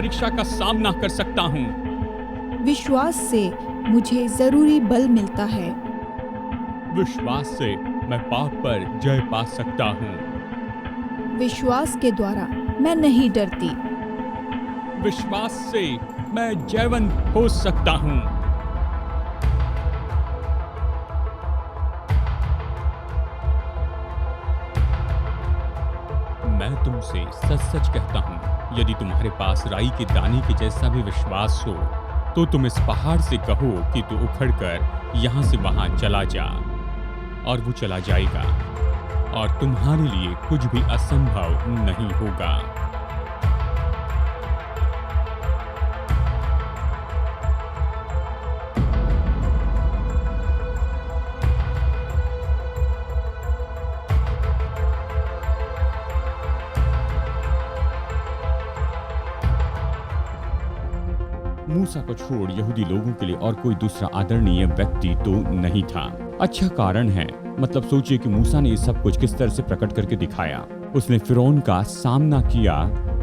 परीक्षा का सामना कर सकता हूँ। विश्वास से मुझे जरूरी बल मिलता है। विश्वास से मैं पाप पर जय पा सकता हूँ। विश्वास के द्वारा मैं नहीं डरती। विश्वास से मैं जयवंत हो सकता हूँ। मैं तुमसे सच सच कहता हूँ, यदि तुम्हारे पास राई के दाने के जैसा भी विश्वास हो तो तुम इस पहाड़ से कहो कि तू उखड़कर यहाँ से वहाँ चला जा, और वो चला जाएगा, और तुम्हारे लिए कुछ भी असंभव नहीं होगा। मूसा को छोड़ यहूदी लोगों के लिए और कोई दूसरा आदरणीय व्यक्ति तो नहीं था। अच्छा कारण है, मतलब सोचिए कि मूसा ने ये सब कुछ किस तरह से प्रकट करके दिखाया। उसने फिरौन का सामना किया,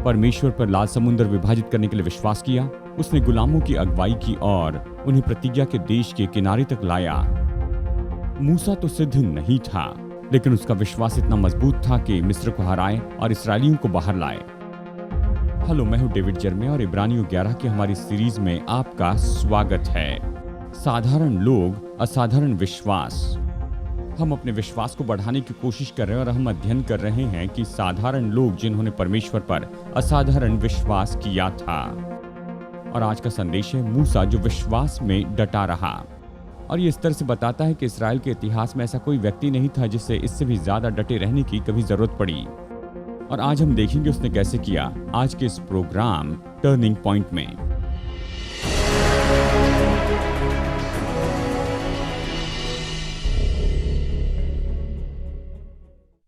परमेश्वर पर लाल समुद्र विभाजित करने के लिए विश्वास किया, उसने गुलामों की अगुवाई की और उन्हें प्रतिज्ञा के देश के किनारे तक लाया। मूसा तो सिद्ध नहीं था, लेकिन उसका विश्वास इतना मजबूत था कि मिस्र को हराए और इसराइलियों को बाहर लाए। हेलो, मैं हूं डेविड जर्मे और इब्रानियों 11 की हमारी सीरीज में आपका स्वागत है। साधारण लोग, असाधारण विश्वास। हम अपने विश्वास को बढ़ाने की कोशिश कर रहे हैं और हम अध्ययन कर रहे हैं कि साधारण लोग जिन्होंने परमेश्वर पर असाधारण विश्वास किया था। और आज का संदेश है मूसा जो विश्वास में डटा रहा। और ये इस तरह से बताता है कि इस्राएल के इतिहास में ऐसा कोई व्यक्ति नहीं था जिससे इससे भी ज्यादा डटे रहने की कभी जरूरत पड़ी। और आज हम देखेंगे उसने कैसे किया आज के इस प्रोग्राम टर्निंग पॉइंट में।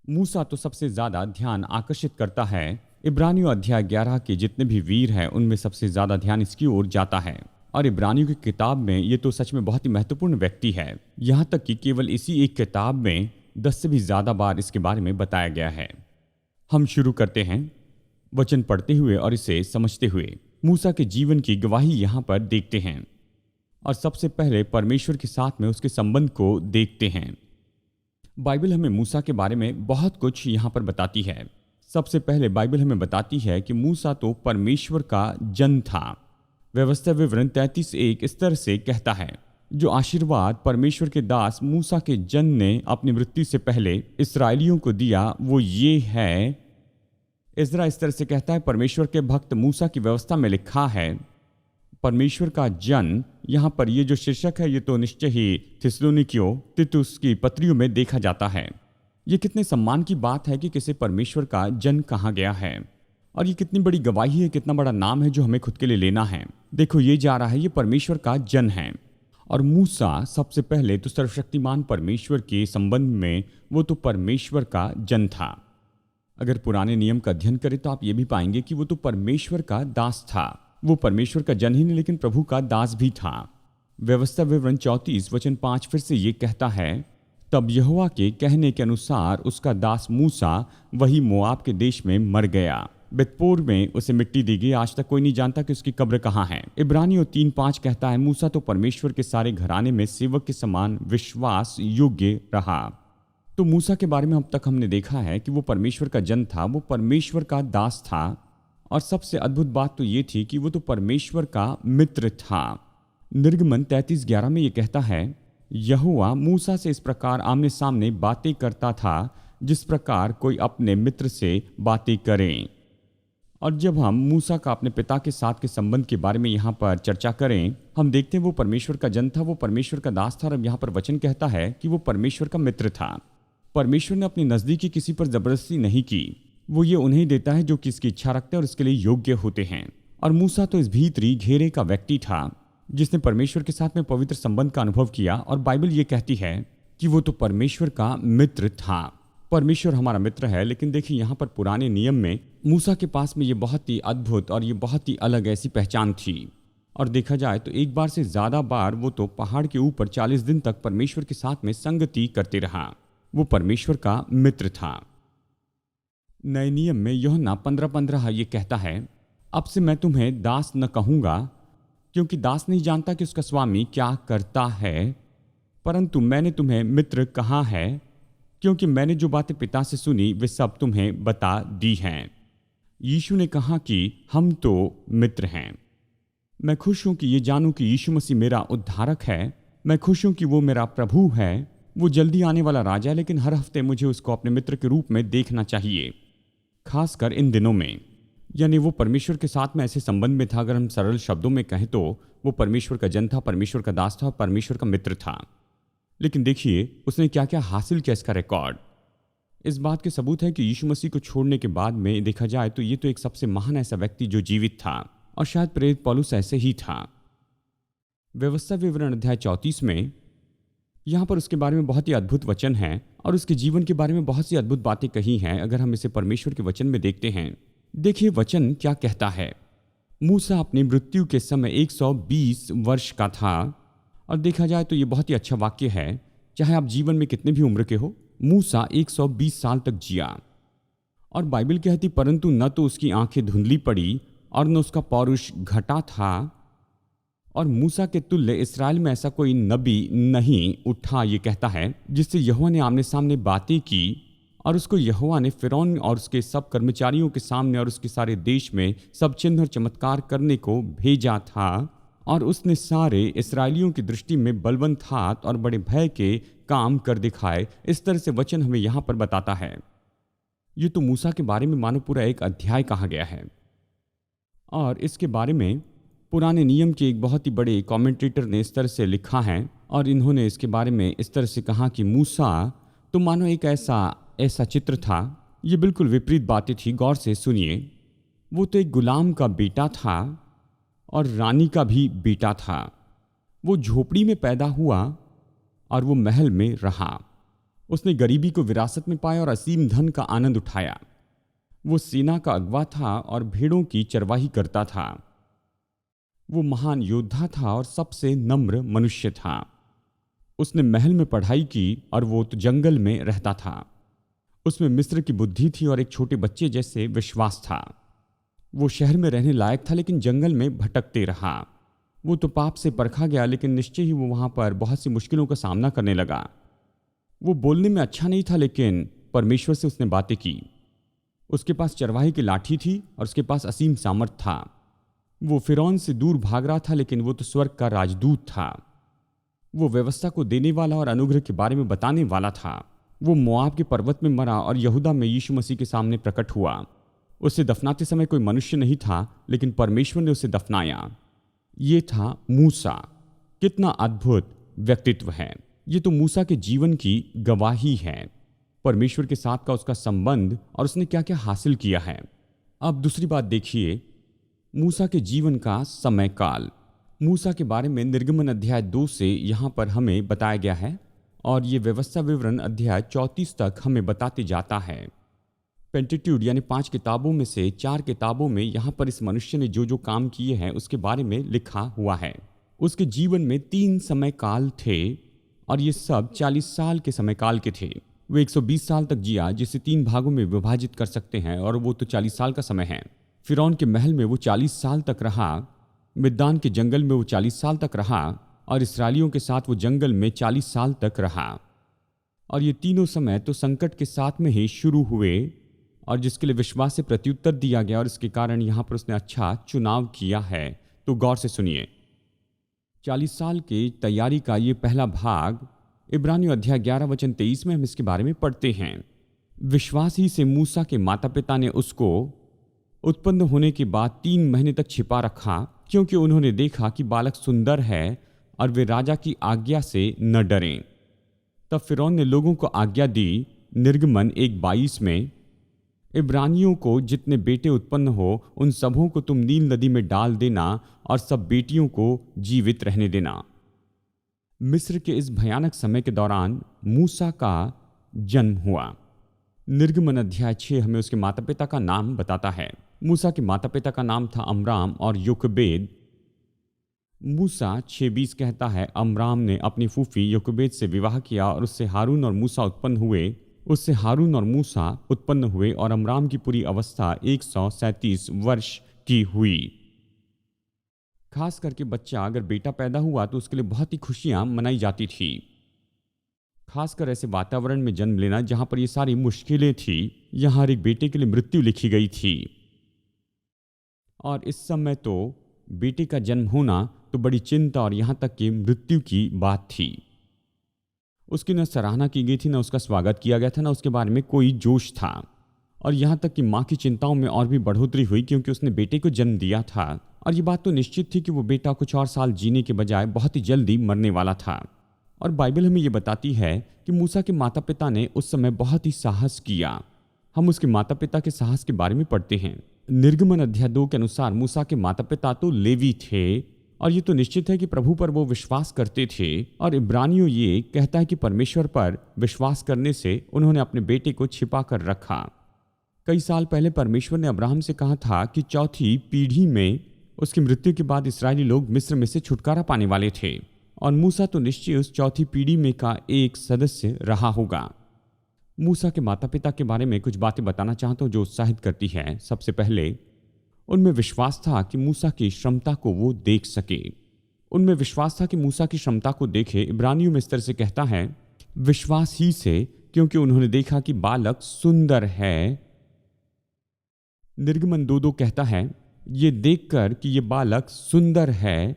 मूसा तो सबसे ज्यादा ध्यान आकर्षित करता है। इब्रानियों अध्याय 11 के जितने भी वीर हैं उनमें सबसे ज्यादा ध्यान इसकी ओर जाता है। और इब्रानियों की किताब में ये तो सच में बहुत ही महत्वपूर्ण व्यक्ति है। यहाँ तक कि केवल इसी एक किताब में 10 से भी ज्यादा बार इसके बारे में बताया गया है। हम शुरू करते हैं वचन पढ़ते हुए और इसे समझते हुए। मूसा के जीवन की गवाही यहाँ पर देखते हैं और सबसे पहले परमेश्वर के साथ में उसके संबंध को देखते हैं। बाइबल हमें मूसा के बारे में बहुत कुछ यहाँ पर बताती है। सबसे पहले बाइबल हमें बताती है कि मूसा तो परमेश्वर का जन था। व्यवस्था विवरण 33:1 इस तरह से कहता है, जो आशीर्वाद परमेश्वर के दास मूसा के जन ने अपनी मृत्यु से पहले इस्राएलियों को दिया वो ये है। इज़रा इस तरह से कहता है, परमेश्वर के भक्त मूसा की व्यवस्था में लिखा है। परमेश्वर का जन, यहाँ पर ये जो शीर्षक है ये तो निश्चय ही थिस्सलुनीकियों तीतुस की पत्रियों में देखा जाता है। ये कितने सम्मान की बात है कि किसी परमेश्वर का जन कहा गया है, और ये कितनी बड़ी गवाही है, कितना बड़ा नाम है जो हमें खुद के लिए लेना है। देखो ये जा रहा है, ये परमेश्वर का जन है। और मूसा सबसे पहले तो सर्वशक्तिमान परमेश्वर के संबंध में वो तो परमेश्वर का जन था। अगर पुराने नियम का अध्ययन करें तो आप ये भी पाएंगे कि वो तो परमेश्वर का दास था। वो परमेश्वर का जन ही नहीं लेकिन प्रभु का दास भी था। व्यवस्था विवरण 34 वचन 5 फिर से ये कहता है, तब यहोवा के कहने के अनुसार उसका दास मूसा वही मोआब के देश में मर गया। बेतपोर में उसे मिट्टी दी गई। आज तक कोई नहीं जानता कि उसकी कब्र कहाँ है। इब्रानियों 3:5 कहता है, मूसा तो परमेश्वर के सारे घराने में सेवक के समान विश्वास योग्य रहा। तो मूसा के बारे में अब तक हमने देखा है कि वो परमेश्वर का जन था, वो परमेश्वर का दास था, और सबसे अद्भुत बात तो ये थी कि वो तो परमेश्वर का मित्र था। निर्गमन 33:11 में ये कहता है, यहोवा मूसा से इस प्रकार आमने सामने बातें करता था जिस प्रकार कोई अपने मित्र से बातें करें। और जब हम मूसा का अपने पिता के साथ के संबंध के बारे में यहाँ पर चर्चा करें, हम देखते हैं वो परमेश्वर का जन था, वो परमेश्वर का दास था। और अब यहाँ पर वचन कहता है कि वो परमेश्वर का मित्र था। परमेश्वर ने अपनी नजदीकी किसी पर जबरदस्ती नहीं की, वो ये उन्हें देता है जो किसकी इच्छा रखते हैं और इसके लिए योग्य होते हैं। और मूसा तो इस भीतरी घेरे का व्यक्ति था जिसने परमेश्वर के साथ में पवित्र संबंध का अनुभव किया। और बाइबल ये कहती है कि वो तो परमेश्वर का मित्र था। परमेश्वर हमारा मित्र है। लेकिन देखिए यहाँ पर पुराने नियम में मूसा के पास में ये बहुत ही अद्भुत और ये बहुत ही अलग ऐसी पहचान थी। और देखा जाए तो एक बार से ज्यादा बार वो तो पहाड़ के ऊपर 40 दिन तक परमेश्वर के साथ में संगति करते रहा। वो परमेश्वर का मित्र था। नए नियम में यूहन्ना 15:15 ये कहता है, अब से मैं तुम्हें दास न कहूँगा, क्योंकि दास नहीं जानता कि उसका स्वामी क्या करता है, परंतु मैंने तुम्हें मित्र कहा है, क्योंकि मैंने जो बातें पिता से सुनी वे सब तुम्हें बता दी हैं। यीशु ने कहा कि हम तो मित्र हैं। मैं खुश हूं कि ये जानूं कि यीशु मसीह मेरा उद्धारक है। मैं खुश हूं कि वो मेरा प्रभु है। वो जल्दी आने वाला राजा है, लेकिन हर हफ्ते मुझे उसको अपने मित्र के रूप में देखना चाहिए, खासकर इन दिनों में। यानी वो परमेश्वर के साथ में ऐसे संबंध में था, अगर हम सरल शब्दों में कहें तो वो परमेश्वर का जन था, परमेश्वर का दास था और परमेश्वर का मित्र था। लेकिन देखिए उसने क्या क्या हासिल किया, इसका रिकॉर्ड इस बात के सबूत है कि यीशु मसीह को छोड़ने के बाद में देखा जाए तो ये तो एक सबसे महान ऐसा व्यक्ति जो जीवित था, और शायद प्रेरित पौलुस ऐसे ही था। व्यवस्था विवरण अध्याय 34 में यहाँ पर उसके बारे में बहुत ही अद्भुत वचन है और उसके जीवन के बारे में बहुत सी अद्भुत बातें कही हैं। अगर हम इसे परमेश्वर के वचन में देखते हैं, देखिए वचन क्या कहता है। मूसा अपनी मृत्यु के समय 120 वर्ष का था, और देखा जाए तो ये बहुत ही अच्छा वाक्य है। चाहे आप जीवन में कितने भी उम्र के हो, मूसा 120 साल तक जिया। और बाइबल कहती परंतु न तो उसकी आंखें धुंधली पड़ी और न उसका पौरुष घटा था, और मूसा के तुल्य इस्राएल में ऐसा कोई नबी नहीं उठा, ये कहता है, जिससे यहोवा ने आमने सामने बातें की। और उसको यहोवा ने फिरौन और उसके सब कर्मचारियों के सामने और उसके सारे देश में सब चिन्ह और चमत्कार करने को भेजा था, और उसने सारे इस्राएलियों की दृष्टि में बलवंत हाथ और बड़े भय के काम कर दिखाए। इस तरह से वचन हमें यहाँ पर बताता है। ये तो मूसा के बारे में मानो पूरा एक अध्याय कहा गया है। और इसके बारे में पुराने नियम के एक बहुत ही बड़े कमेंटेटर ने इस तरह से लिखा है, और इन्होंने इसके बारे में इस तरह से कहा कि मूसा तो मानो एक ऐसा चित्र था। ये बिल्कुल विपरीत बातें थी। गौर से सुनिए। वो तो एक गुलाम का बेटा था और रानी का भी बेटा था। वो झोपड़ी में पैदा हुआ और वो महल में रहा। उसने गरीबी को विरासत में पाया और असीम धन का आनंद उठाया। वो सेना का अगवा था और भेड़ों की चरवाही करता था। वो महान योद्धा था और सबसे नम्र मनुष्य था। उसने महल में पढ़ाई की और वो तो जंगल में रहता था। उसमें मिस्र की बुद्धि थी और एक छोटे बच्चे जैसे विश्वास था। वो शहर में रहने लायक था, लेकिन जंगल में भटकते रहा। वो तो पाप से परखा गया, लेकिन निश्चय ही वो वहां पर बहुत सी मुश्किलों का सामना करने लगा। वो बोलने में अच्छा नहीं था, लेकिन परमेश्वर से उसने बातें की। उसके पास चरवाही की लाठी थी और उसके पास असीम सामर्थ था। वो फिरौन से दूर भाग रहा था, लेकिन वो तो स्वर्ग का राजदूत था। वो व्यवस्था को देने वाला और अनुग्रह के बारे में बताने वाला था। वो मोआब के पर्वत में मरा और यहूदा में यीशु मसीह के सामने प्रकट हुआ। उसे दफनाते समय कोई मनुष्य नहीं था, लेकिन परमेश्वर ने उसे दफनाया। ये था मूसा। कितना अद्भुत व्यक्तित्व है। ये तो मूसा के जीवन की गवाही है, परमेश्वर के साथ का उसका संबंध और उसने क्या क्या हासिल किया है। अब दूसरी बात देखिए, मूसा के जीवन का समय काल। मूसा के बारे में निर्गमन अध्याय 2 से यहाँ पर हमें बताया गया है, और ये व्यवस्था विवरण अध्याय 34 तक हमें बताते जाता है। पेंटिट्यूड यानी 5 किताबों में से 4 किताबों में यहाँ पर इस मनुष्य ने जो जो काम किए हैं उसके बारे में लिखा हुआ है। उसके जीवन में 3 समय काल थे, और ये सब 40 साल के समय काल के थे। वो 120 साल तक जिया, जिसे 3 भागों में विभाजित कर सकते हैं, और वो तो 40 साल का समय है। फिरौन के महल में वो 40 साल तक रहा। मिद्दान के जंगल में वो 40 साल तक रहा, और इसराइलियों के साथ वो जंगल में 40 साल तक रहा। और ये तीनों समय तो संकट के साथ में ही शुरू हुए, और जिसके लिए विश्वास से प्रत्युत्तर दिया गया, और इसके कारण यहाँ पर उसने अच्छा चुनाव किया है। तो गौर से सुनिए। 40 साल की तैयारी का ये पहला भाग इब्रानियों अध्याय 11 वचन 23 में हम इसके बारे में पढ़ते हैं। विश्वास ही से मूसा के माता पिता ने उसको उत्पन्न होने के बाद 3 महीने तक छिपा रखा, क्योंकि उन्होंने देखा कि बालक सुंदर है और वे राजा की आज्ञा से न डरें। तब फिरौन ने लोगों को आज्ञा दी, निर्गमन 1:22 में, इब्रानियों को जितने बेटे उत्पन्न हो उन सबों को तुम नील नदी में डाल देना और सब बेटियों को जीवित रहने देना। मिस्र के इस भयानक समय के दौरान मूसा का जन्म हुआ। निर्गमन अध्याय 6 हमें उसके माता पिता का नाम बताता है। मूसा के माता पिता का नाम था अमराम और योकेबेद। मूसा 6:20 कहता है, अमराम ने अपनी फूफी योकेबेद से विवाह किया और उससे हारून और मूसा उत्पन्न हुए। और अमराम की पूरी अवस्था 137 वर्ष की हुई। खास करके बच्चा अगर बेटा पैदा हुआ तो उसके लिए बहुत ही खुशियां मनाई जाती थी। खासकर ऐसे वातावरण में जन्म लेना जहां पर ये सारी मुश्किलें थी, यहां हर एक बेटे के लिए मृत्यु लिखी गई थी। और इस समय तो बेटे का जन्म होना तो बड़ी चिंता और यहां तक कि मृत्यु की बात थी। उसकी न सराहना की गई थी, न उसका स्वागत किया गया था, न उसके बारे में कोई जोश था। और यहां तक कि माँ की चिंताओं में और भी बढ़ोतरी हुई क्योंकि उसने बेटे को जन्म दिया था और ये बात तो निश्चित थी कि वो बेटा कुछ और साल जीने के बजाय बहुत ही जल्दी मरने वाला था। और बाइबल हमें ये बताती है कि मूसा के माता पिता ने उस समय बहुत ही साहस किया। हम उसके माता पिता के साहस के बारे में पढ़ते हैं। निर्गमन अध्याय 2 के अनुसार मूसा के माता पिता तो लेवी थे और ये तो निश्चित है कि प्रभु पर वो विश्वास करते थे। और इब्रानियों ये कहता है कि परमेश्वर पर विश्वास करने से उन्होंने अपने बेटे को छिपा कर रखा। कई साल पहले परमेश्वर ने अब्राहम से कहा था कि चौथी पीढ़ी में उसकी मृत्यु के बाद इस्राएली लोग मिस्र में से छुटकारा पाने वाले थे और मूसा तो निश्चय उस चौथी पीढ़ी में का एक सदस्य रहा होगा। मूसा के माता पिता के बारे में कुछ बातें बताना चाहता हूं जो उत्साहित करती है। सबसे पहले उनमें विश्वास था कि मूसा की क्षमता को वो देख सके। उनमें विश्वास था कि मूसा की क्षमता को देखे। इब्रानियों में इस तरह से कहता है, विश्वास ही से, क्योंकि उन्होंने देखा कि बालक सुंदर है। निर्गमन 2:2 कहता है, ये देखकर कि ये बालक सुंदर है।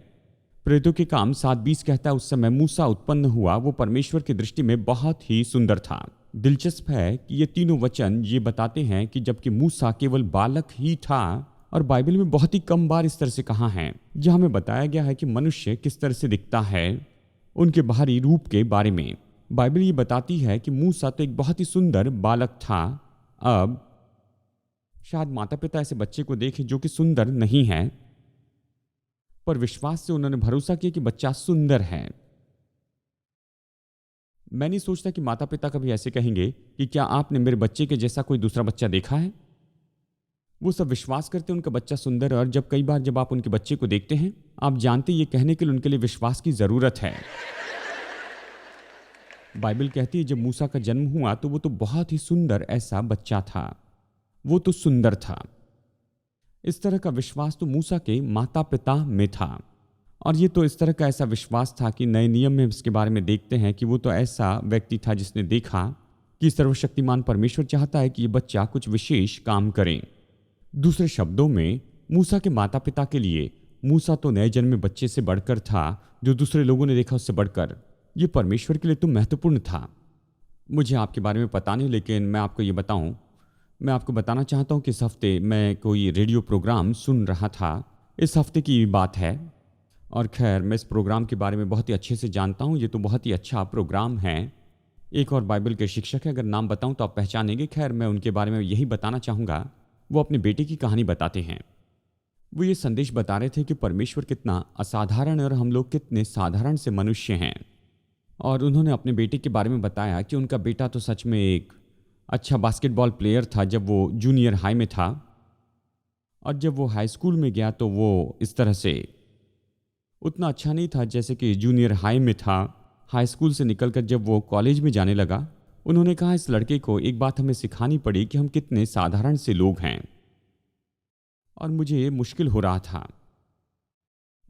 प्रेरितों के काम 7:20 कहता है, उस समय मूसा उत्पन्न हुआ, वो परमेश्वर की दृष्टि में बहुत ही सुंदर था। दिलचस्प है कि ये तीनों वचन ये बताते हैं कि जबकि मूसा केवल बालक ही था, और बाइबल में बहुत ही कम बार इस तरह से कहा है जहां हमें बताया गया है कि मनुष्य किस तरह से दिखता है, उनके बाहरी रूप के बारे में। बाइबल ये बताती है कि मूसा तो एक बहुत ही सुंदर बालक था। अब शायद माता पिता ऐसे बच्चे को देखे जो कि सुंदर नहीं है, पर विश्वास से उन्होंने भरोसा किया कि बच्चा सुंदर है। मैं नहीं सोचता कि माता पिता कभी ऐसे कहेंगे कि क्या आपने मेरे बच्चे के जैसा कोई दूसरा बच्चा देखा है। वो सब विश्वास करते हैं उनका बच्चा सुंदर है, और जब कई बार जब आप उनके बच्चे को देखते हैं, आप जानते ये कहने के लिए उनके लिए विश्वास की जरूरत है। बाइबल कहती है जब मूसा का जन्म हुआ तो वो तो बहुत ही सुंदर ऐसा बच्चा था, वो तो सुंदर था। इस तरह का विश्वास तो मूसा के माता पिता में था, और ये तो इस तरह का ऐसा विश्वास था कि नए नियम में इसके बारे में देखते हैं कि वो तो ऐसा व्यक्ति था जिसने देखा कि सर्वशक्तिमान परमेश्वर चाहता है कि ये बच्चा कुछ विशेष काम करे। दूसरे शब्दों में मूसा के माता पिता के लिए मूसा तो नए जन्मे बच्चे से बढ़कर था, जो दूसरे लोगों ने देखा उससे बढ़कर। ये परमेश्वर के लिए तो महत्वपूर्ण था। मुझे आपके बारे में पता नहीं, लेकिन मैं आपको ये बताऊं, मैं आपको बताना चाहता हूं कि इस हफ्ते मैं कोई रेडियो प्रोग्राम सुन रहा था। इस हफ्ते की बात है, और खैर मैं इस प्रोग्राम के बारे में बहुत ही अच्छे से जानता हूं। ये तो बहुत ही अच्छा प्रोग्राम है। एक और बाइबल के शिक्षक है, अगर नाम बताऊं तो आप पहचानेंगे। खैर मैं उनके बारे में यही बताना चाहूँगा। वो अपने बेटे की कहानी बताते हैं। वो ये संदेश बता रहे थे कि परमेश्वर कितना असाधारण है और हम लोग कितने साधारण से मनुष्य हैं। और उन्होंने अपने बेटे के बारे में बताया कि उनका बेटा तो सच में एक अच्छा बास्केटबॉल प्लेयर था जब वो जूनियर हाई में था, और जब वो हाई स्कूल में गया तो वो इस तरह से उतना अच्छा नहीं था जैसे कि जूनियर हाई में था। हाई स्कूल से निकलकर जब वो कॉलेज में जाने लगा, उन्होंने कहा इस लड़के को एक बात हमें सिखानी पड़ी कि हम कितने साधारण से लोग हैं। और मुझे ये मुश्किल हो रहा था।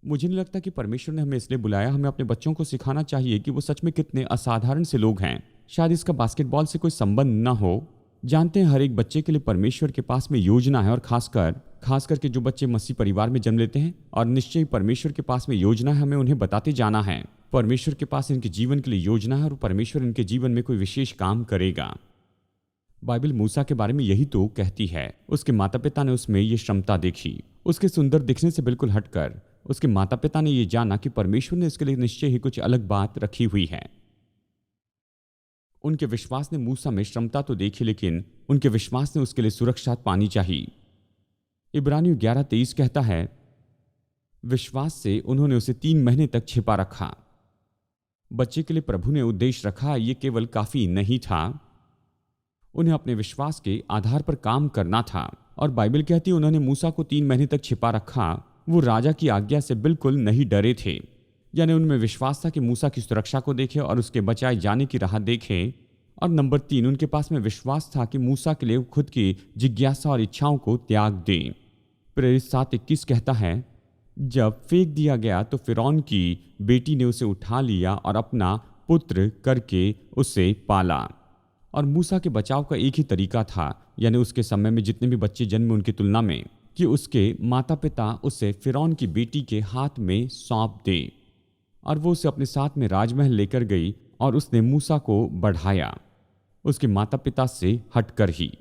मुझे नहीं लगता कि परमेश्वर ने हमें इसलिए बुलाया। हमें अपने बच्चों को सिखाना चाहिए कि वो सच में कितने असाधारण से लोग हैं। शायद इसका बास्केटबॉल से कोई संबंध ना हो। जानते हैं हर एक बच्चे के लिए परमेश्वर के पास में योजना है, और खास करके जो बच्चे मसीह परिवार में जन्म लेते हैं, और निश्चय ही परमेश्वर के पास में योजना है, हमें उन्हें बताते जाना है। परमेश्वर के पास इनके जीवन के लिए योजना है और परमेश्वर इनके जीवन में कोई विशेष काम करेगा। बाइबल मूसा के बारे में यही तो कहती है। उसके माता पिता ने उसमें ये क्षमता देखी। उसके सुंदर दिखने से बिल्कुल हटकर उसके माता पिता ने ये जाना कि परमेश्वर ने इसके लिए निश्चय ही कुछ अलग बात रखी हुई है। उनके विश्वास ने मूसा में क्षमता तो देखी, लेकिन उनके विश्वास ने उसके लिए सुरक्षा पानी चाहिए। इब्रानियों 11:23 कहता है, विश्वास से उन्होंने उसे 3 महीने तक छिपा रखा। बच्चे के लिए प्रभु ने उद्देश्य रखा, ये केवल काफी नहीं था। उन्हें अपने विश्वास के आधार पर काम करना था। और बाइबल कहती है उन्होंने मूसा को 3 महीने तक छिपा रखा। वो राजा की आज्ञा से बिल्कुल नहीं डरे थे। यानी उनमें विश्वास था कि मूसा की सुरक्षा को देखे और उसके बचाए जाने की राह देखे। और नंबर 3, उनके पास में विश्वास था कि मूसा के लिए खुद की जिज्ञासा और इच्छाओं को त्याग दें। प्रेरित 7:21 कहता है, जब फेंक दिया गया तो फिरौन की बेटी ने उसे उठा लिया और अपना पुत्र करके उसे पाला। और मूसा के बचाव का एक ही तरीका था, यानी उसके समय में जितने भी बच्चे जन्मे उनकी तुलना में, कि उसके माता पिता उसे फिरौन की बेटी के हाथ में सौंप दे। और वो उसे अपने साथ में राजमहल लेकर गई और उसने मूसा को बढ़ाया, उसके माता पिता से हटकर ही।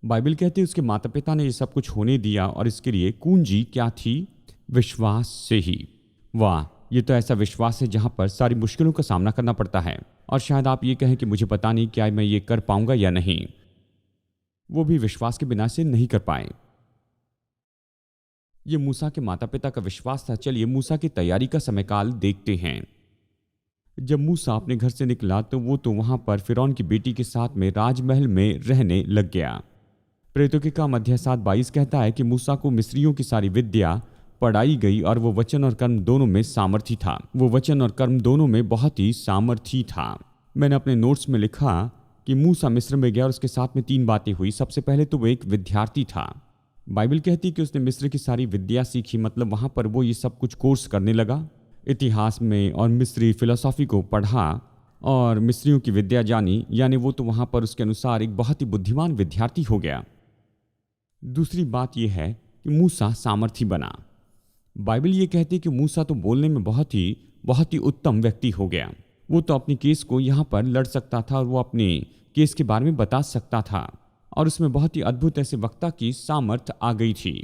बाइबल कहती है उसके माता पिता ने ये सब कुछ होने दिया, और इसके लिए कुंजी क्या थी? विश्वास से ही। वाह, ये तो ऐसा विश्वास है जहां पर सारी मुश्किलों का सामना करना पड़ता है, और शायद आप ये कहें कि मुझे पता नहीं क्या मैं ये कर पाऊंगा या नहीं। वो भी विश्वास के बिना से नहीं कर पाए। ये मूसा के माता पिता का विश्वास था। चलिए मूसा की तैयारी का समयकाल देखते हैं। जब मूसा अपने घर से निकला तो वो तो वहां पर फिरौन की बेटी के साथ में राजमहल में रहने लग गया। प्रेरितों के काम अध्याय 7:22 कहता है कि मूसा को मिस्रियों की सारी विद्या पढ़ाई गई और वो वचन और कर्म दोनों में सामर्थी था। वो वचन और कर्म दोनों में बहुत ही सामर्थी था। मैंने अपने नोट्स में लिखा कि मूसा मिस्र में गया और उसके साथ में 3 बातें हुई। सबसे पहले तो वो एक विद्यार्थी था। बाइबल कहती है कि उसने मिस्र की सारी विद्या सीखी, मतलब वहां पर वो ये सब कुछ कोर्स करने लगा इतिहास में, और मिस्री फिलोसॉफी को पढ़ा और मिस्रियों की विद्या जानी, यानी वो तो वहां पर उसके अनुसार एक बहुत ही बुद्धिमान विद्यार्थी हो गया। दूसरी बात यह है कि मूसा सामर्थी बना। बाइबल ये कहती है कि मूसा तो बोलने में बहुत ही उत्तम व्यक्ति हो गया। वो तो अपने केस को यहाँ पर लड़ सकता था और वो अपने केस के बारे में बता सकता था, और उसमें बहुत ही अद्भुत ऐसे वक्ता की सामर्थ आ गई थी।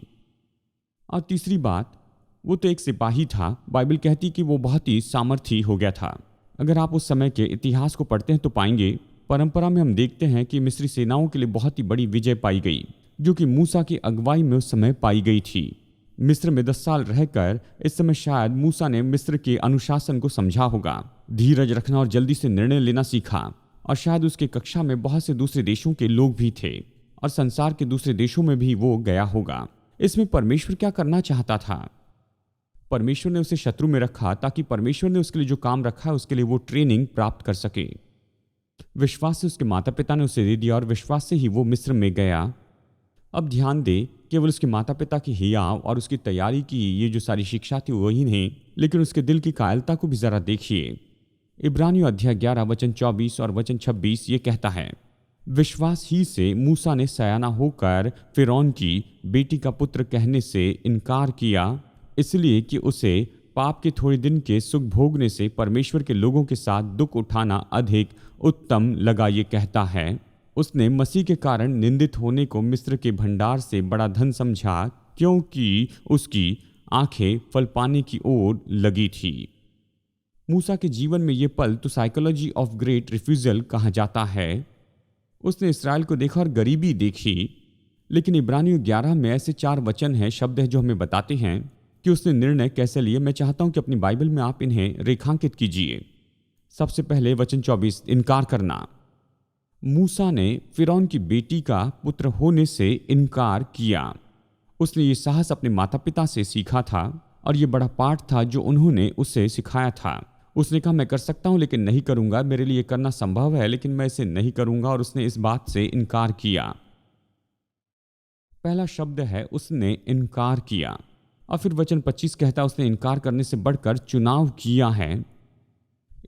और तीसरी बात, वो तो एक सिपाही था। बाइबल कहती कि वो बहुत ही सामर्थी हो गया था। अगर आप उस समय के इतिहास को पढ़ते हैं तो पाएंगे, परंपरा में हम देखते हैं कि मिस्री सेनाओं के लिए बहुत ही बड़ी विजय पाई गई, जो कि मूसा की अगुवाई में उस समय पाई गई थी। मिस्र में 10 साल रहकर इस समय शायद मूसा ने मिस्र के अनुशासन को समझा होगा, धीरज रखना और जल्दी से निर्णय लेना सीखा। और शायद उसके कक्षा में बहुत से दूसरे देशों के लोग भी थे, और संसार के दूसरे देशों में भी वो गया होगा। इसमें परमेश्वर क्या करना चाहता था? परमेश्वर ने उसे शत्रु में रखा ताकि परमेश्वर ने उसके लिए जो काम रखा है उसके लिए वो ट्रेनिंग प्राप्त कर सके। विश्वास से उसके माता पिता ने उसे दे दिया और विश्वास से ही वो मिस्र में गया। अब ध्यान दे, केवल उसके माता पिता की हियाव और उसकी तैयारी की ये जो सारी शिक्षा थी वही नहीं, लेकिन उसके दिल की कायरता को भी जरा देखिए। इब्रानियों अध्याय 11 वचन 24 और वचन 26 ये कहता है, विश्वास ही से मूसा ने सयाना होकर फिरौन की बेटी का पुत्र कहने से इनकार किया, इसलिए कि उसे पाप के थोड़े दिन के सुख भोगने से परमेश्वर के लोगों के साथ दुख उठाना अधिक उत्तम लगा। ये कहता है, उसने मसीह के कारण निंदित होने को मिस्र के भंडार से बड़ा धन समझा, क्योंकि उसकी आंखें फल पाने की ओर लगी थी। मूसा के जीवन में ये पल तो साइकोलॉजी ऑफ ग्रेट रिफ्यूजल कहा जाता है। उसने इसराइल को देखा और गरीबी देखी, लेकिन इब्रानियों 11 में ऐसे 4 वचन हैं, शब्द हैं जो हमें बताते हैं कि उसने निर्णय कैसे लिए। मैं चाहता हूं कि अपनी बाइबल में आप इन्हें रेखांकित कीजिए। सबसे पहले वचन 24, इनकार करना। मूसा ने फिरौन की बेटी का पुत्र होने से इनकार किया। उसने ये साहस अपने माता पिता से सीखा था, और ये बड़ा पाठ था जो उन्होंने उसे सिखाया था। उसने कहा, मैं कर सकता हूं लेकिन नहीं करूंगा, मेरे लिए करना संभव है लेकिन मैं इसे नहीं करूंगा, और उसने इस बात से इनकार किया। पहला शब्द है उसने इनकार किया। और फिर वचन 25 कहता है उसने इनकार करने से बढ़कर चुनाव किया है,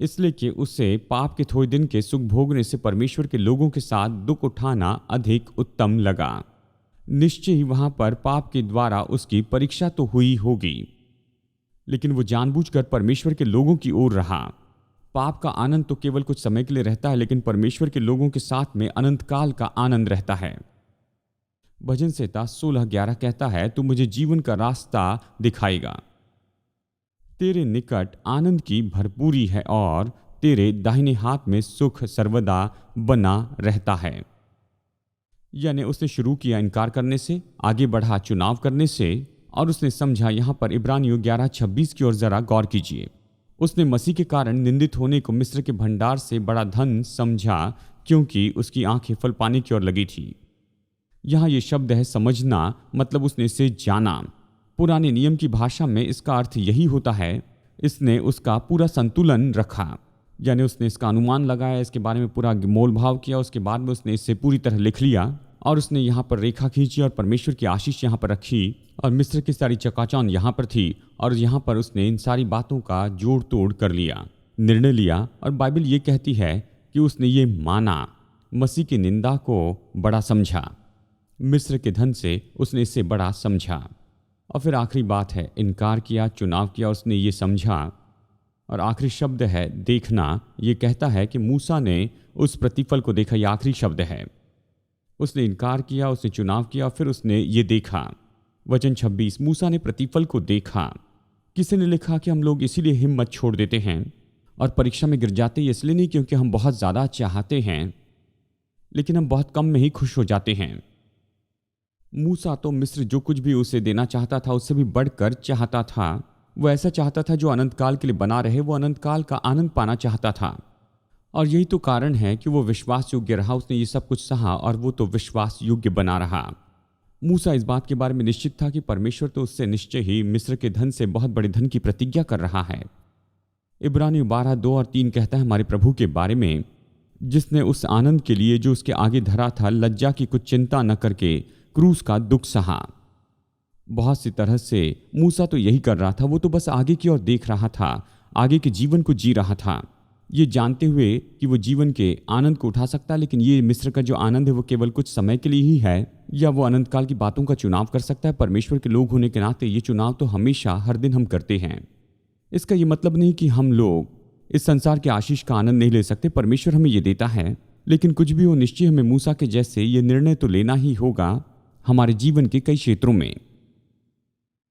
इसलिए कि उसे पाप के थोड़े दिन के सुख भोगने से परमेश्वर के लोगों के साथ दुख उठाना अधिक उत्तम लगा। निश्चय ही वहां पर पाप के द्वारा उसकी परीक्षा तो हुई होगी, लेकिन वो जानबूझकर परमेश्वर के लोगों की ओर रहा। पाप का आनंद तो केवल कुछ समय के लिए रहता है, लेकिन परमेश्वर के लोगों के साथ में अनंत काल का आनंद रहता है। भजन संहिता 16:11 कहता है, तू मुझे जीवन का रास्ता दिखाएगा, तेरे निकट आनंद की भरपूरी है और तेरे दाहिने हाथ में सुख सर्वदा बना रहता है। यानी उसने शुरू किया इनकार करने से, आगे बढ़ा चुनाव करने से, और उसने समझा। यहां पर इब्रानियों 11:26 की ओर जरा गौर कीजिए। उसने मसीह के कारण निंदित होने को मिस्र के भंडार से बड़ा धन समझा, क्योंकि उसकी आंखें फल पाने की ओर लगी थी। यहां यह शब्द है समझना, मतलब उसने इसे जाना। पुराने नियम की भाषा में इसका अर्थ यही होता है, इसने उसका पूरा संतुलन रखा, यानी उसने इसका अनुमान लगाया, इसके बारे में पूरा मोल भाव किया, उसके बाद में उसने इसे पूरी तरह लिख लिया और उसने यहाँ पर रेखा खींची और परमेश्वर की आशीष यहाँ पर रखी, और मिस्र की सारी चकाचौंध यहाँ पर थी, और यहाँ पर उसने इन सारी बातों का जोड़ तोड़ कर लिया, निर्णय लिया। और बाइबल ये कहती है कि उसने ये माना, मसीह की निंदा को बड़ा समझा, मिस्र के धन से उसने इससे बड़ा समझा। और फिर आखिरी बात है, इनकार किया, चुनाव किया, उसने ये समझा। और आखिरी शब्द है देखना। ये कहता है कि मूसा ने उस प्रतिफल को देखा। ये आखिरी शब्द है, उसने इनकार किया, उसने चुनाव किया, फिर उसने ये देखा। वचन 26, मूसा ने प्रतिफल को देखा। किसी ने लिखा कि हम लोग इसीलिए हिम्मत छोड़ देते हैं और परीक्षा में गिर जाते हैं, इसलिए नहीं क्योंकि हम बहुत ज़्यादा चाहते हैं, लेकिन हम बहुत कम में ही खुश हो जाते हैं। मूसा तो मिस्र जो कुछ भी उसे देना चाहता था उससे भी बढ़कर चाहता था। वो ऐसा चाहता था जो अनंत काल के लिए बना रहे, वो अनंत काल का आनंद पाना चाहता था। और यही तो कारण है कि वो विश्वास योग्य रहा, उसने ये सब कुछ सहा और वो तो विश्वास योग्य बना रहा। मूसा इस बात के बारे में निश्चित था कि परमेश्वर तो उससे निश्चय ही मिस्र के धन से बहुत बड़े धन की प्रतिज्ञा कर रहा है। इब्रानियों 12:2-3 कहता है हमारे प्रभु के बारे में, जिसने उस आनंद के लिए जो उसके आगे धरा था लज्जा की कुछ चिंता न करके क्रूस का दुख सहा। बहुत सी तरह से मूसा तो यही कर रहा था, वो तो बस आगे की ओर देख रहा था, आगे के जीवन को जी रहा था, ये जानते हुए कि वो जीवन के आनंद को उठा सकता है। लेकिन ये मिस्र का जो आनंद है वो केवल कुछ समय के लिए ही है, या वो अनंत काल की बातों का चुनाव कर सकता है। परमेश्वर के लोग होने के नाते ये चुनाव तो हमेशा हर दिन हम करते हैं। इसका ये मतलब नहीं कि हम लोग इस संसार के आशीष का आनंद नहीं ले सकते, परमेश्वर हमें ये देता है। लेकिन कुछ भी हो, निश्चय हमें मूसा के जैसे ये निर्णय तो लेना ही होगा हमारे जीवन के कई क्षेत्रों में।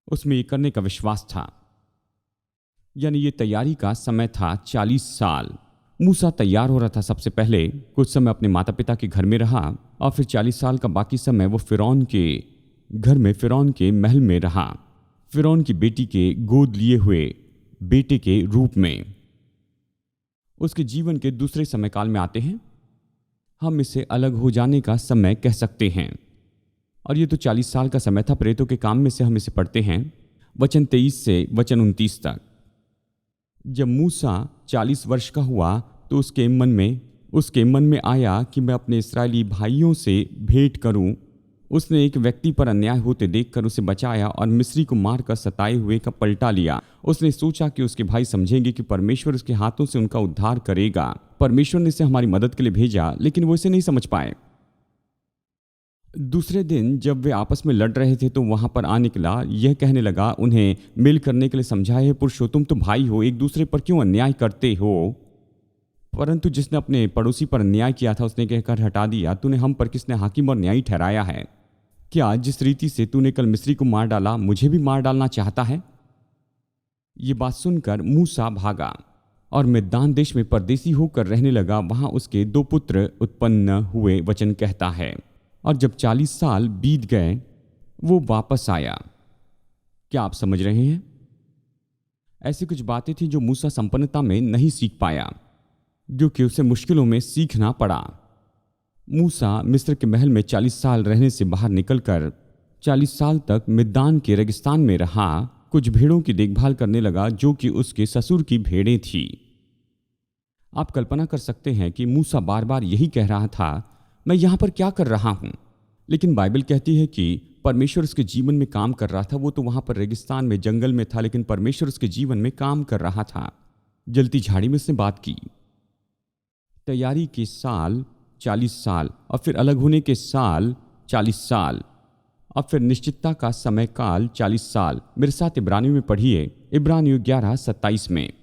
उसमें ये करने का विश्वास था, यानी ये तैयारी का समय था 40 साल। मूसा तैयार हो रहा था। सबसे पहले कुछ समय अपने माता पिता के घर में रहा और फिर 40 साल का बाकी समय वो फिरौन के घर में, फिरौन के महल में रहा, फिरौन की बेटी के गोद लिए हुए बेटे के रूप में। उसके जीवन के दूसरे समय काल में आते हैं, हम इसे अलग हो जाने का समय कह सकते हैं। और ये तो 40 साल का समय था। प्रेरितों के काम में से हम इसे पढ़ते हैं, वचन 23 से वचन 29 तक। जब मूसा 40 वर्ष का हुआ तो उसके मन में आया कि मैं अपने इस्राएली भाइयों से भेंट करूं। उसने एक व्यक्ति पर अन्याय होते देखकर उसे बचाया और मिस्री को मारकर सताए हुए का पलटा लिया। उसने सोचा कि उसके भाई समझेंगे कि परमेश्वर उसके हाथों से उनका उद्धार करेगा। परमेश्वर ने इसे हमारी मदद के लिए भेजा, लेकिन वो इसे नहीं समझ पाए। दूसरे दिन जब वे आपस में लड़ रहे थे तो वहां पर आ निकला, यह कहने लगा, उन्हें मिल करने के लिए समझाए, पुरुषों तुम तो भाई हो, एक दूसरे पर क्यों अन्याय करते हो? परंतु जिसने अपने पड़ोसी पर अन्याय किया था उसने कहकर हटा दिया, तूने हम पर किसने हाकिम और न्यायी ठहराया है? क्या जिस रीति से तूने कल मिस्री को मार डाला मुझे भी मार डालना चाहता है? ये बात सुनकर मूसा भागा और मिद्यान देश में परदेसी होकर रहने लगा। वहां उसके 2 पुत्र उत्पन्न हुए, वचन कहता है। और जब 40 साल बीत गए वो वापस आया। क्या आप समझ रहे हैं? ऐसी कुछ बातें थी जो मूसा संपन्नता में नहीं सीख पाया, जो कि उसे मुश्किलों में सीखना पड़ा। मूसा मिस्र के महल में 40 साल रहने से बाहर निकलकर 40 साल तक मिद्यान के रेगिस्तान में रहा। कुछ भेड़ों की देखभाल करने लगा जो कि उसके ससुर की भेड़ें थी। आप कल्पना कर सकते हैं कि मूसा बार बार यही कह रहा था, मैं यहां पर क्या कर रहा हूं? लेकिन बाइबल कहती है कि परमेश्वर उसके जीवन में काम कर रहा था। वो तो वहां पर रेगिस्तान में जंगल में था, लेकिन परमेश्वर उसके जीवन में काम कर रहा था। जलती झाड़ी में उसने बात की। तैयारी के साल 40 साल, और फिर अलग होने के साल 40 साल, और फिर निश्चितता का समय काल 40 साल। मेरे साथ इब्रानियों में पढ़िए, इब्रानियों 11:27 में।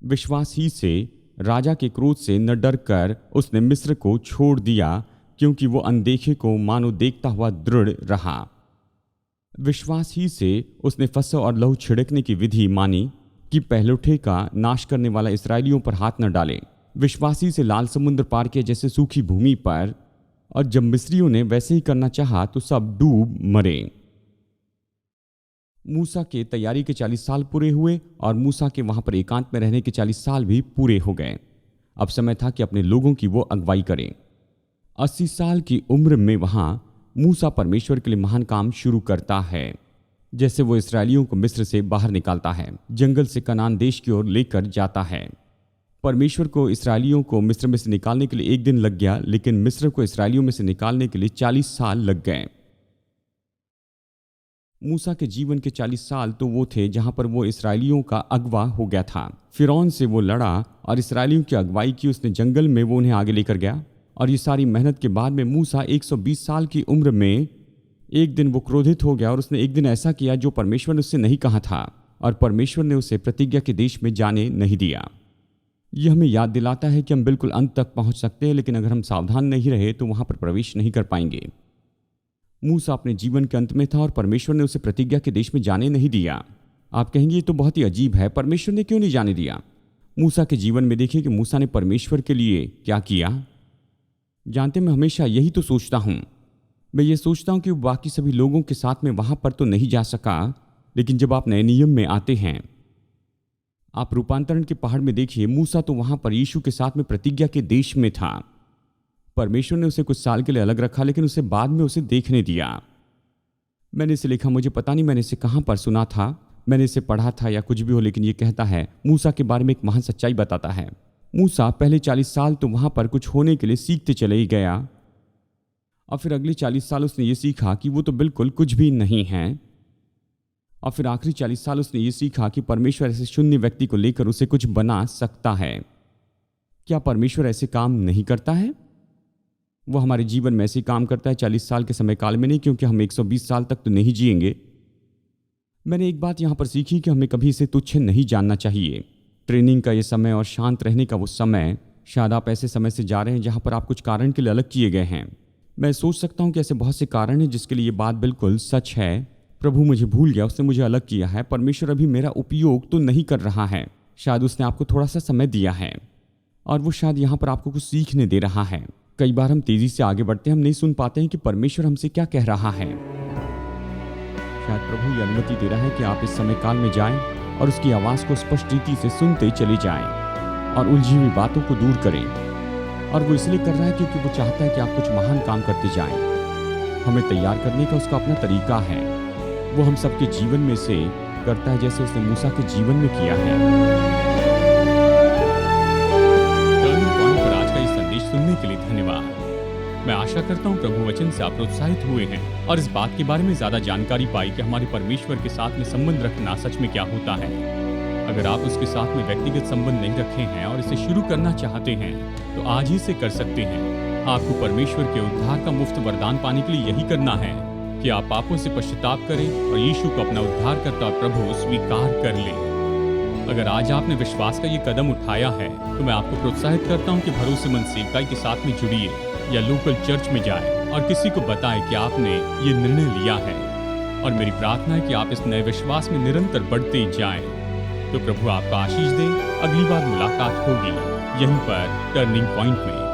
विश्वास ही से राजा के क्रोध से न डर कर उसने मिस्र को छोड़ दिया, क्योंकि वो अनदेखे को मानो देखता हुआ दृढ़ रहा। विश्वास ही से उसने फसह और लहू छिड़कने की विधि मानी कि पहलौठे का नाश करने वाला इस्राएलियों पर हाथ न डाले। विश्वासी से लाल समुद्र पार किया जैसे सूखी भूमि पर, और जब मिस्रियों ने वैसे ही करना चाहा तो सब डूब मरे। मूसा के तैयारी के 40 साल पूरे हुए और मूसा के वहां पर एकांत में रहने के 40 साल भी पूरे हो गए। अब समय था कि अपने लोगों की वो अगुवाई करें। 80 साल की उम्र में वहां मूसा परमेश्वर के लिए महान काम शुरू करता है, जैसे वो इस्राएलियों को मिस्र से बाहर निकालता है, जंगल से कनान देश की ओर लेकर जाता है। परमेश्वर को इसराइलियों को मिस्र में से निकालने के लिए 1 दिन लग गया, लेकिन मिस्र को इसराइलियों में से निकालने के लिए 40 साल लग गए। मूसा के जीवन के 40 साल तो वो थे जहां पर वो इसराइलियों का अगवा हो गया था। फिरौन से वो लड़ा और इसराइलियों की अगवाई की उसने, जंगल में वो उन्हें आगे लेकर गया। और ये सारी मेहनत के बाद में मूसा 120 साल की उम्र में एक दिन वो क्रोधित हो गया और उसने एक दिन ऐसा किया जो परमेश्वर ने उससे नहीं कहा था, और परमेश्वर ने उसे प्रतिज्ञा के देश में जाने नहीं दिया। यह हमें याद दिलाता है कि हम बिल्कुल अंत तक पहुंच सकते हैं, लेकिन अगर हम सावधान नहीं रहे तो वहां पर प्रवेश नहीं कर पाएंगे। मूसा अपने जीवन के अंत में था और परमेश्वर ने उसे प्रतिज्ञा के देश में जाने नहीं दिया। आप कहेंगे ये तो बहुत ही अजीब है, परमेश्वर ने क्यों नहीं जाने दिया? मूसा के जीवन में देखिए कि मूसा ने परमेश्वर के लिए क्या किया। जानते, मैं हमेशा यही तो सोचता हूं। मैं ये सोचता हूं कि बाकी सभी लोगों के साथ में वहां पर तो नहीं जा सका, लेकिन जब आप नए नियम में आते हैं, आप रूपांतरण के पहाड़ में देखिए, मूसा तो वहां पर यीशु के साथ में प्रतिज्ञा के देश में था। परमेश्वर ने उसे कुछ साल के लिए अलग रखा, लेकिन उसे बाद में उसे देखने दिया। मैंने इसे लिखा, मुझे पता नहीं मैंने इसे कहां पर सुना था, मैंने इसे पढ़ा था या कुछ भी हो, लेकिन ये कहता है, मूसा के बारे में एक महान सच्चाई बताता है। मूसा पहले 40 साल तो वहां पर कुछ होने के लिए सीखते चले ही गया, और फिर अगले 40 साल उसने ये सीखा कि वो तो बिल्कुल कुछ भी नहीं है, और फिर आखिरी 40 साल उसने ये सीखा कि परमेश्वर ऐसे शून्य व्यक्ति को लेकर उसे कुछ बना सकता है। क्या परमेश्वर ऐसे काम नहीं करता है? वो हमारे जीवन में ऐसे काम करता है, 40 साल के समय काल में नहीं, क्योंकि हम 120 साल तक तो नहीं जिएंगे। मैंने एक बात यहाँ पर सीखी कि हमें कभी इसे तुच्छ नहीं जानना चाहिए। ट्रेनिंग का ये समय और शांत रहने का वो समय, शायद आप ऐसे समय से जा रहे हैं जहाँ पर आप कुछ कारण के लिए अलग किए गए हैं। मैं सोच सकता हूँ कि ऐसे बहुत से कारण हैं जिसके लिए ये बात बिल्कुल सच है। प्रभु मुझे भूल गया, उसने मुझे अलग किया है, परमेश्वर अभी मेरा उपयोग तो नहीं कर रहा है। शायद उसने आपको थोड़ा सा समय दिया है और वो शायद यहाँ पर आपको कुछ सीखने दे रहा है। कई बार हम तेजी से आगे बढ़ते हैं, हम नहीं सुन पाते हैं कि परमेश्वर हमसे क्या कह रहा है। शायद प्रभु ये अनुमति दे रहा है कि आप इस समय काल में जाएं और उसकी आवाज़ को स्पष्ट रीति से सुनते चले जाएं और उलझी हुई बातों को दूर करें। और वो इसलिए कर रहा है क्योंकि वो चाहता है कि आप कुछ महान काम करते जाएं। हमें तैयार करने का उसका अपना तरीका है। वो हम सबके जीवन में से करता है जैसे उसने मूसा के जीवन में किया है। टर्निंग पॉइंट पर आज का ये संदेश सुनने के लिए धन्यवाद। मैं आशा करता हूँ प्रभु वचन से आप प्रोत्साहित हुए हैं और इस बात के बारे में ज्यादा जानकारी पाई कि हमारे परमेश्वर के साथ में संबंध रखना सच में क्या होता है। अगर आप उसके साथ में व्यक्तिगत संबंध नहीं रखे हैं और इसे शुरू करना चाहते हैं तो आज ही से कर सकते हैं। आपको परमेश्वर के उद्धार का मुफ्त वरदान पाने के लिए यही करना है कि आप पापों से पश्चाताप करें और यीशु को अपना उद्धारकर्ता और प्रभु स्वीकार कर लें। अगर आज आपने विश्वास का ये कदम उठाया है तो मैं आपको प्रोत्साहित करता हूँ कि भरोसेमंद सेवकाई के साथ में जुड़िए या लोकल चर्च में जाएं और किसी को बताएं कि आपने ये निर्णय लिया है। और मेरी प्रार्थना है कि आप इस नए विश्वास में निरंतर बढ़ते जाएं। तो प्रभु आपका आशीष दे। अगली बार मुलाकात होगी यहीं पर टर्निंग पॉइंट में।